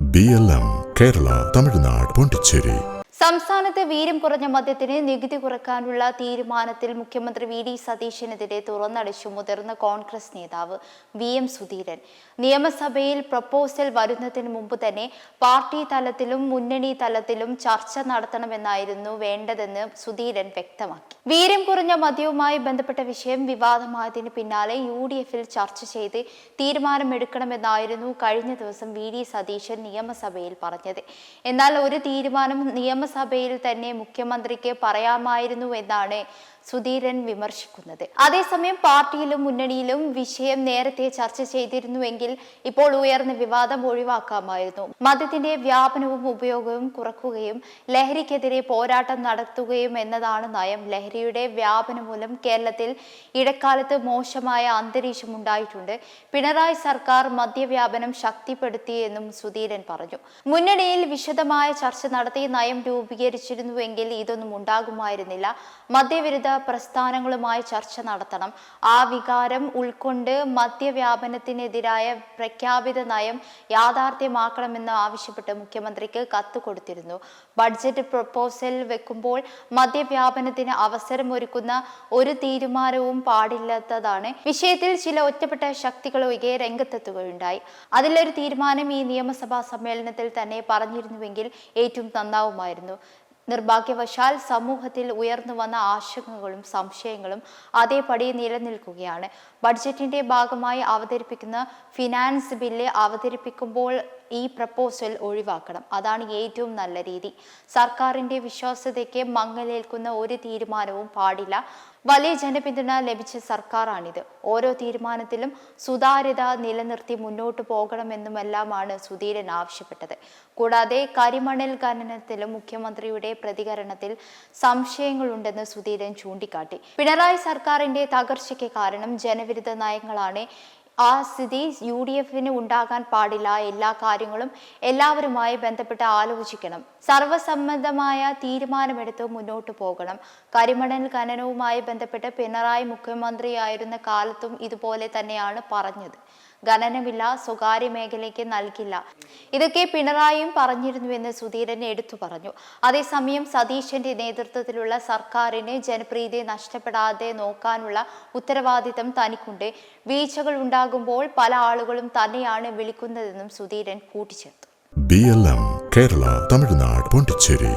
BLM Kerala Tamil Nadu Pondicherry. സംസ്ഥാനത്ത് വീര്യം കുറഞ്ഞ മദ്യത്തിന് നികുതി കുറയ്ക്കാനുള്ള തീരുമാനത്തിൽ മുഖ്യമന്ത്രി വി ഡി സതീശനെതിരെ തുറന്നടിച്ചു മുതിർന്ന കോൺഗ്രസ് നേതാവ് VM സുധീരൻ. നിയമസഭയിൽ പ്രപ്പോസൽ വരുന്നതിന് മുമ്പ് തന്നെ പാർട്ടി തലത്തിലും മുന്നണി തലത്തിലും ചർച്ച നടത്തണമെന്നായിരുന്നു വേണ്ടതെന്ന് സുധീരൻ വ്യക്തമാക്കി. വീര്യം കുറഞ്ഞ മദ്യവുമായി ബന്ധപ്പെട്ട വിഷയം വിവാദമായതിന് പിന്നാലെ UDF-ൽ ചർച്ച ചെയ്ത് തീരുമാനമെടുക്കണമെന്നായിരുന്നു കഴിഞ്ഞ ദിവസം വി ഡി സതീശൻ നിയമസഭയിൽ പറഞ്ഞത്. എന്നാൽ ഒരു തീരുമാനം നിയമസഭയിൽ തന്നെ മുഖ്യമന്ത്രിക്ക് പറയാമായിരുന്നു എന്നാണ് സുധീരൻ വിമർശിക്കുന്നത്. അതേസമയം പാർട്ടിയിലും മുന്നണിയിലും വിഷയം നേരത്തെ ചർച്ച ചെയ്തിരുന്നുവെങ്കിൽ ഇപ്പോൾ ഉയർന്ന വിവാദം ഒഴിവാക്കാമായിരുന്നു. മദ്യത്തിന്റെ വ്യാപനവും ഉപയോഗവും കുറയ്ക്കുകയും ലഹരിക്കെതിരെ പോരാട്ടം നടത്തുകയും എന്നതാണ് നയം. ലഹരിയുടെ വ്യാപനം മൂലം കേരളത്തിൽ ഇടക്കാലത്ത് മോശമായ അന്തരീക്ഷം ഉണ്ടായിട്ടുണ്ട്. പിണറായി സർക്കാർ മദ്യവ്യാപനം ശക്തിപ്പെടുത്തിയെന്നും സുധീരൻ പറഞ്ഞു. മുന്നണിയിൽ വിശദമായ ചർച്ച നടത്തി നയം രൂപീകരിച്ചിരുന്നുവെങ്കിൽ ഇതൊന്നും ഉണ്ടാകുമായിരുന്നില്ല. മദ്യവിരുദ്ധ പ്രസ്ഥാനങ്ങളുമായി ചർച്ച നടത്തണം. ആ വികാരം ഉൾക്കൊണ്ട് മദ്യവ്യാപനത്തിനെതിരായ പ്രഖ്യാപിത നയം യാഥാർത്ഥ്യമാക്കണമെന്ന് ആവശ്യപ്പെട്ട് മുഖ്യമന്ത്രിക്ക് കത്ത് കൊടുത്തിരുന്നു. ബഡ്ജറ്റ് പ്രപ്പോസൽ വെക്കുമ്പോൾ മദ്യവ്യാപനത്തിന് അവസരമൊരുക്കുന്ന ഒരു തീരുമാനവും പാടില്ലാത്തതാണ്. വിഷയത്തിൽ ചില ഒറ്റപ്പെട്ട ശക്തികളൊഴികെ രംഗത്തെത്തുകയുണ്ടായി. അതിലൊരു തീരുമാനം ഈ നിയമസഭാ സമ്മേളനത്തിൽ തന്നെ പറഞ്ഞിരുന്നുവെങ്കിൽ ഏറ്റവും നന്നാവുമായിരുന്നു. നിർഭാഗ്യവശാൽ സമൂഹത്തിൽ ഉയർന്നു വന്ന ആശങ്കകളും സംശയങ്ങളും അതേപടി നിലനിൽക്കുകയാണ്. ബഡ്ജറ്റിന്റെ ഭാഗമായി അവതരിപ്പിക്കുന്ന ഫിനാൻസ് ബില്ല് അവതരിപ്പിക്കുമ്പോൾ ഈ പ്രപ്പോസൽ ഒഴിവാക്കണം. അതാണ് ഏറ്റവും നല്ല രീതി. സർക്കാരിന്റെ വിശ്വാസ്യതയ്ക്ക് മങ്ങലേൽക്കുന്ന ഒരു തീരുമാനവും പാടില്ല. വലിയ ജനപിന്തുണ ലഭിച്ച സർക്കാരാണിത്. ഓരോ തീരുമാനത്തിലും സുതാര്യത നിലനിർത്തി മുന്നോട്ട് പോകണമെന്നുമെല്ലാമാണ് സുധീരൻ ആവശ്യപ്പെട്ടത്. കൂടാതെ കരിമണൽ ഖനനത്തിലും മുഖ്യമന്ത്രിയുടെ പ്രതികരണത്തിൽ സംശയങ്ങളുണ്ടെന്ന് സുധീരൻ ചൂണ്ടിക്കാട്ടി. പിണറായി സർക്കാരിന്റെ തകർച്ചയ്ക്ക് കാരണം ജനവിരുദ്ധ നയങ്ങളാണ്. ആ സ്ഥിതി UDF-ന് ഉണ്ടാകാൻ പാടില്ല. എല്ലാ കാര്യങ്ങളും എല്ലാവരുമായി ബന്ധപ്പെട്ട് ആലോചിക്കണം. സർവസമ്മതമായ തീരുമാനമെടുത്ത് മുന്നോട്ട് പോകണം. കരിമണൽ ഖനനവുമായി ബന്ധപ്പെട്ട് പിണറായി മുഖ്യമന്ത്രിയായിരുന്ന കാലത്തും ഇതുപോലെ തന്നെയാണ് പറഞ്ഞത്. ഖനനമില്ല, സ്വകാര്യ മേഖലയ്ക്ക് നൽകില്ല. ഇതൊക്കെ പിണറായിയും പറഞ്ഞിരുന്നുവെന്ന് സുധീരൻ എടുത്തു പറഞ്ഞു. അതേസമയം സതീശന്റെ നേതൃത്വത്തിലുള്ള സർക്കാരിന് ജനപ്രീതി നഷ്ടപ്പെടാതെ നോക്കാനുള്ള ഉത്തരവാദിത്തം തനിക്കുണ്ട്. വീഴ്ചകൾ ഉണ്ടാകുമ്പോൾ പല ആളുകളും തന്നെയാണ് വിളിക്കുന്നതെന്നും സുധീരൻ കൂട്ടിച്ചേർത്തു. BLM കേരള തമിഴ്നാട് പോണ്ടിച്ചേരി.